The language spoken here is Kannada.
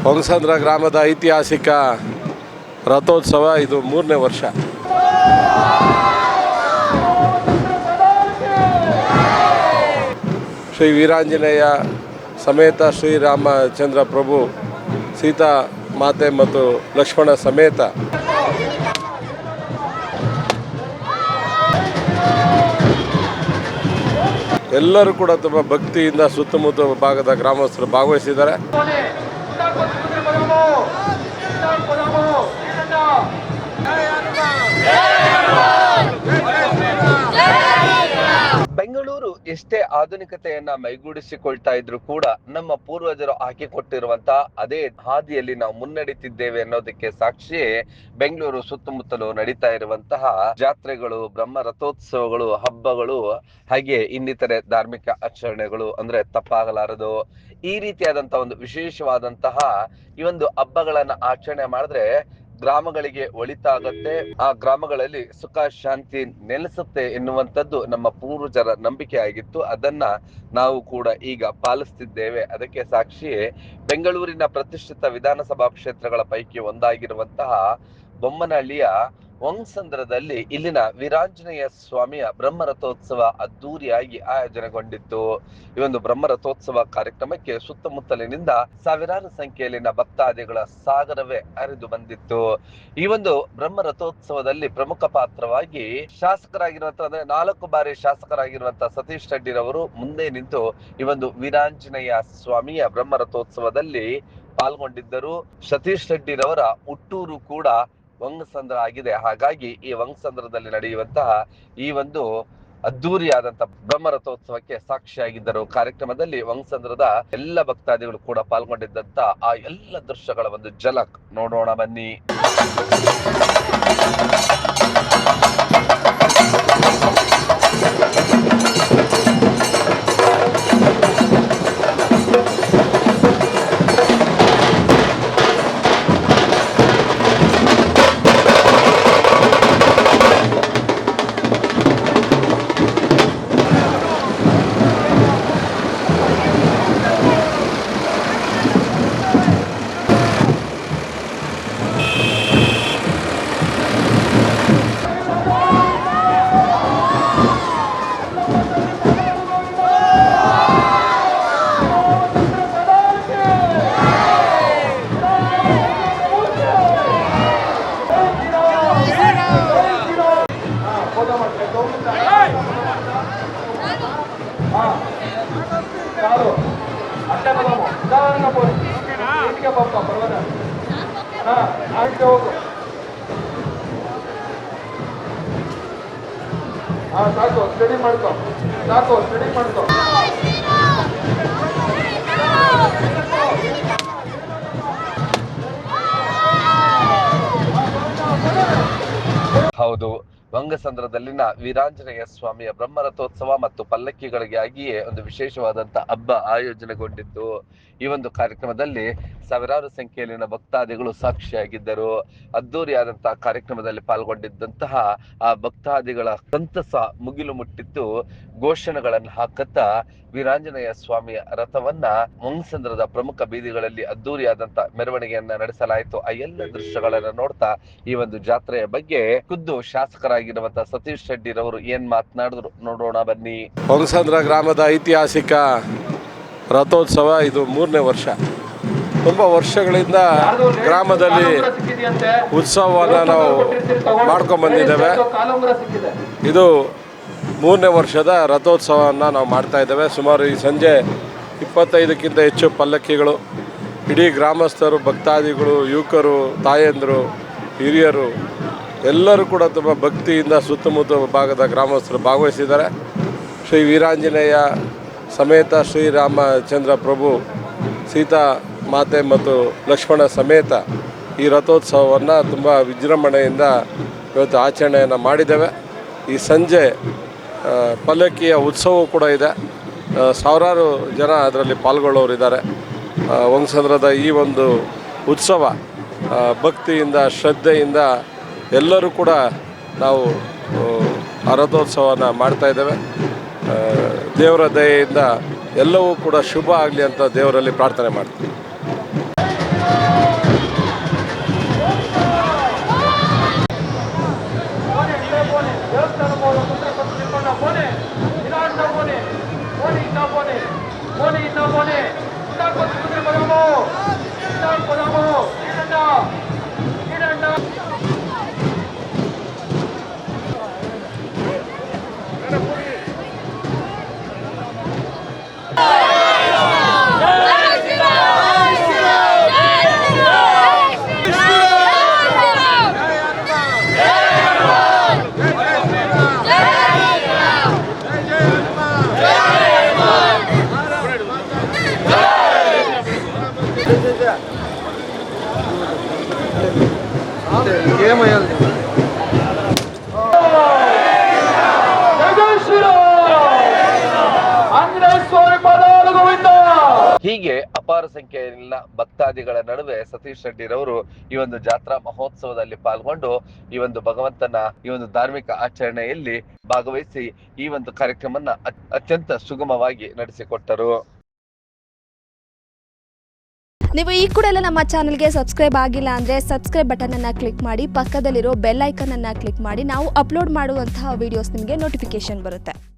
ಹೊಂಗಸಂದ್ರ ಗ್ರಾಮದ ಐತಿಹಾಸಿಕ ರಥೋತ್ಸವ ಇದು 3ನೇ ವರ್ಷ. ಶ್ರೀ ವೀರಾಂಜನೇಯ ಸಮೇತ ಶ್ರೀರಾಮಚಂದ್ರ ಪ್ರಭು, ಸೀತಾ ಮಾತೆ ಮತ್ತು ಲಕ್ಷ್ಮಣ ಸಮೇತ ಎಲ್ಲರೂ ಕೂಡ ತುಂಬ ಭಕ್ತಿಯಿಂದ ಸುತ್ತಮುತ್ತ ಭಾಗದ ಗ್ರಾಮಸ್ಥರು ಭಾಗವಹಿಸಿದ್ದಾರೆ. ಬೆಂಗಳೂರು ಎಷ್ಟೇ ಆಧುನಿಕತೆಯನ್ನ ಮೈಗೂಡಿಸಿಕೊಳ್ತಾ ಇದ್ರು ಕೂಡ ನಮ್ಮ ಪೂರ್ವಜರು ಹಾಕಿಕೊಟ್ಟಿರುವಂತಹ ಅದೇ ಹಾದಿಯಲ್ಲಿ ನಾವು ಮುನ್ನಡೀತಿದ್ದೇವೆ ಅನ್ನೋದಕ್ಕೆ ಸಾಕ್ಷಿಯೇ ಬೆಂಗಳೂರು ಸುತ್ತಮುತ್ತಲು ನಡೀತಾ ಇರುವಂತಹ ಜಾತ್ರೆಗಳು, ಬ್ರಹ್ಮ ರಥೋತ್ಸವಗಳು, ಹಬ್ಬಗಳು, ಹಾಗೆ ಇನ್ನಿತರೆ ಧಾರ್ಮಿಕ ಆಚರಣೆಗಳು ಅಂದ್ರೆ ತಪ್ಪಾಗಲಾರದು. ಈ ರೀತಿಯಾದಂತಹ ಒಂದು ವಿಶೇಷವಾದಂತಹ ಈ ಒಂದು ಹಬ್ಬಗಳನ್ನ ಆಚರಣೆ ಮಾಡಿದ್ರೆ ಗ್ರಾಮಗಳಿಗೆ ಒಳಿತಾಗತ್ತೆ, ಆ ಗ್ರಾಮಗಳಲ್ಲಿ ಸುಖ ಶಾಂತಿ ನೆಲೆಸುತ್ತೆ ಎನ್ನುವಂಥದ್ದು ನಮ್ಮ ಪೂರ್ವಜರ ನಂಬಿಕೆ ಆಗಿತ್ತು. ಅದನ್ನ ನಾವು ಕೂಡ ಈಗ ಪಾಲಿಸ್ತಿದ್ದೇವೆ. ಅದಕ್ಕೆ ಸಾಕ್ಷಿಯೇ ಬೆಂಗಳೂರಿನ ಪ್ರತಿಷ್ಠಿತ ವಿಧಾನಸಭಾ ಕ್ಷೇತ್ರಗಳ ಪೈಕಿ ಒಂದಾಗಿರುವಂತಹ ಬೊಮ್ಮನಹಳ್ಳಿಯ ಹೊಂಗಸಂದ್ರದಲ್ಲಿ ಇಲ್ಲಿನ ವೀರಾಂಜನೇಯ ಸ್ವಾಮಿಯ ಬ್ರಹ್ಮರಥೋತ್ಸವ ಅದ್ದೂರಿಯಾಗಿ ಆಯೋಜನೆಗೊಂಡಿತ್ತು. ಈ ಒಂದು ಬ್ರಹ್ಮರಥೋತ್ಸವ ಕಾರ್ಯಕ್ರಮಕ್ಕೆ ಸುತ್ತಮುತ್ತಲಿನಿಂದ ಸಾವಿರಾರು ಸಂಖ್ಯೆಯಲ್ಲಿನ ಭಕ್ತಾದಿಗಳ ಸಾಗರವೇ ಹರಿದು ಬಂದಿತ್ತು. ಈ ಒಂದು ಬ್ರಹ್ಮರಥೋತ್ಸವದಲ್ಲಿ ಪ್ರಮುಖ ಪಾತ್ರವಾಗಿ ಶಾಸಕರಾಗಿರುವಂತಹ ಅಂದ್ರೆ 4 ಬಾರಿ ಶಾಸಕರಾಗಿರುವಂತಹ ಸತೀಶ್ ರೆಡ್ಡಿರವರು ಮುಂದೆ ನಿಂತು ಈ ಒಂದು ವೀರಾಂಜನೇಯ ಸ್ವಾಮಿಯ ಬ್ರಹ್ಮರಥೋತ್ಸವದಲ್ಲಿ ಪಾಲ್ಗೊಂಡಿದ್ದರು. ಸತೀಶ್ ರೆಡ್ಡಿರವರ ಹುಟ್ಟೂರು ಕೂಡ ಹೊಂಗಸಂದ್ರ ಆಗಿದೆ. ಹಾಗಾಗಿ ಈ ಹೊಂಗಸಂದ್ರದಲ್ಲಿ ನಡೆಯುವಂತಹ ಈ ಒಂದು ಅದ್ದೂರಿಯಾದಂತಹ ಬ್ರಹ್ಮರಥೋತ್ಸವಕ್ಕೆ ಸಾಕ್ಷಿಯಾಗಿದ್ದರು. ಕಾರ್ಯಕ್ರಮದಲ್ಲಿ ಹೊಂಗಸಂದ್ರದ ಎಲ್ಲ ಭಕ್ತಾದಿಗಳು ಕೂಡ ಪಾಲ್ಗೊಂಡಿದ್ದಂತ ಆ ಎಲ್ಲ ದೃಶ್ಯಗಳ ಒಂದು ಝಲಕ್ ನೋಡೋಣ ಬನ್ನಿ. ಸಾಕು ಸ್ಟಡಿ ಮಾಡ್ಕೊ, ಸಾಕು ಸ್ಟಡಿ ಮಾಡ್ಕೊ. ಹೌದು, ಹೊಂಗಸಂದ್ರದಲ್ಲಿನ ವೀರಾಂಜನೇಯ ಸ್ವಾಮಿಯ ಬ್ರಹ್ಮರಥೋತ್ಸವ ಮತ್ತು ಪಲ್ಲಕ್ಕಿಗಳಿಗಾಗಿಯೇ ಒಂದು ವಿಶೇಷವಾದಂತಹ ಹಬ್ಬ ಆಯೋಜನೆಗೊಂಡಿತ್ತು. ಈ ಒಂದು ಕಾರ್ಯಕ್ರಮದಲ್ಲಿ ಸಾವಿರಾರು ಸಂಖ್ಯೆಯಲ್ಲಿನ ಭಕ್ತಾದಿಗಳು ಸಾಕ್ಷಿಯಾಗಿದ್ದರು. ಅದ್ದೂರಿಯಾದಂತಹ ಕಾರ್ಯಕ್ರಮದಲ್ಲಿ ಪಾಲ್ಗೊಂಡಿದ್ದಂತಹ ಆ ಭಕ್ತಾದಿಗಳ ಸಂತಸ ಮುಗಿಲು ಮುಟ್ಟಿತ್ತು. ಘೋಷಣೆಗಳನ್ನು ಹಾಕುತ್ತಾ ವೀರಾಂಜನೇಯ ಸ್ವಾಮಿಯ ರಥವನ್ನ ಹೊಂಗಸಂದ್ರದ ಪ್ರಮುಖ ಬೀದಿಗಳಲ್ಲಿ ಅದ್ದೂರಿಯಾದಂತಹ ಮೆರವಣಿಗೆಯನ್ನ ನಡೆಸಲಾಯಿತು. ಆ ಎಲ್ಲ ದೃಶ್ಯಗಳನ್ನ ನೋಡ್ತಾ ಈ ಒಂದು ಜಾತ್ರೆಯ ಬಗ್ಗೆ ಖುದ್ದು ಶಾಸಕರಾಗಿರುವಂತಹ ಸತೀಶ್ ರೆಡ್ಡಿರವರು ಏನ್ ಮಾತನಾಡಿದ್ರು ನೋಡೋಣ ಬನ್ನಿ. ಹೊಂಗಸಂದ್ರ ಗ್ರಾಮದ ಐತಿಹಾಸಿಕ ರಥೋತ್ಸವ ಇದು 3ನೇ ವರ್ಷ. ತುಂಬ ವರ್ಷಗಳಿಂದ ಗ್ರಾಮದಲ್ಲಿ ಉತ್ಸವವನ್ನು ನಾವು ಮಾಡ್ಕೊಂಡ್ಬಂದಿದ್ದೇವೆ. ಇದು 3ನೇ ವರ್ಷದ ರಥೋತ್ಸವವನ್ನು ನಾವು ಮಾಡ್ತಾ ಇದ್ದೇವೆ. ಸುಮಾರು ಈ ಸಂಜೆ 25ಕ್ಕಿಂತ ಹೆಚ್ಚು ಪಲ್ಲಕ್ಕಿಗಳು, ಇಡೀ ಗ್ರಾಮಸ್ಥರು, ಭಕ್ತಾದಿಗಳು, ಯುವಕರು, ತಾಯಂದರು, ಹಿರಿಯರು ಎಲ್ಲರೂ ಕೂಡ ತುಂಬ ಭಕ್ತಿಯಿಂದ ಸುತ್ತಮುತ್ತ ಭಾಗದ ಗ್ರಾಮಸ್ಥರು ಭಾಗವಹಿಸಿದ್ದಾರೆ. ಶ್ರೀ ವೀರಾಂಜನೇಯ ಸಮೇತ ಶ್ರೀರಾಮಚಂದ್ರ ಪ್ರಭು, ಸೀತಾ ಮಾತೆ ಮತ್ತು ಲಕ್ಷ್ಮಣ ಸಮೇತ ಈ ರಥೋತ್ಸವವನ್ನು ತುಂಬ ವಿಜೃಂಭಣೆಯಿಂದ ಇವತ್ತು ಆಚರಣೆಯನ್ನು ಮಾಡಿದ್ದೇವೆ. ಈ ಸಂಜೆ ಪಲ್ಲಕ್ಕಿಯ ಉತ್ಸವ ಕೂಡ ಇದೆ. ಸಾವಿರಾರು ಜನ ಅದರಲ್ಲಿ ಪಾಲ್ಗೊಳ್ಳೋರಿದ್ದಾರೆ. ಹೊಂಗಸಂದ್ರದ ಈ ಒಂದು ಉತ್ಸವ ಭಕ್ತಿಯಿಂದ, ಶ್ರದ್ಧೆಯಿಂದ ಎಲ್ಲರೂ ಕೂಡ ನಾವು ಆ ರಥೋತ್ಸವವನ್ನು ಮಾಡ್ತಾಯಿದ್ದೇವೆ. ದೇವರ ದಯೆಯಿಂದ ಎಲ್ಲವೂ ಕೂಡ ಶುಭ ಆಗಲಿ ಅಂತ ದೇವರಲ್ಲಿ ಪ್ರಾರ್ಥನೆ ಮಾಡ್ತೀವಿ. ಹೀಗೆ ಅಪಾರ ಸಂಖ್ಯೆಯ ಭಕ್ತಾದಿಗಳ ನಡುವೆ ಸತೀಶ್ ರೆಡ್ಡಿರವರು ಈ ಒಂದು ಜಾತ್ರಾ ಮಹೋತ್ಸವದಲ್ಲಿ ಪಾಲ್ಗೊಂಡು ಈ ಒಂದು ಭಗವಂತನ ಈ ಒಂದು ಧಾರ್ಮಿಕ ಆಚರಣೆಯಲ್ಲಿ ಭಾಗವಹಿಸಿ ಈ ಒಂದು ಕಾರ್ಯಕ್ರಮನ ಅತ್ಯಂತ ಸುಗಮವಾಗಿ ನಡೆಸಿಕೊಟ್ಟರು. ನೀವು ಈ ಕೂಡ ಎಲ್ಲ ನಮ್ಮ ಚಾನಲ್ಗೆ ಸಬ್ಸ್ಕ್ರೈಬ್ ಆಗಿಲ್ಲ ಅಂದರೆ ಸಬ್ಸ್ಕ್ರೈಬ್ ಬಟನನ್ನು ಕ್ಲಿಕ್ ಮಾಡಿ, ಪಕ್ಕದಲ್ಲಿರೋ ಬೆಲ್ ಐಕನನ್ನು ಕ್ಲಿಕ್ ಮಾಡಿ. ನಾವು ಅಪ್ಲೋಡ್ ಮಾಡುವಂತಹ ವಿಡಿಯೋಸ್ ನಿಮಗೆ ನೋಟಿಫಿಕೇಶನ್ ಬರುತ್ತೆ.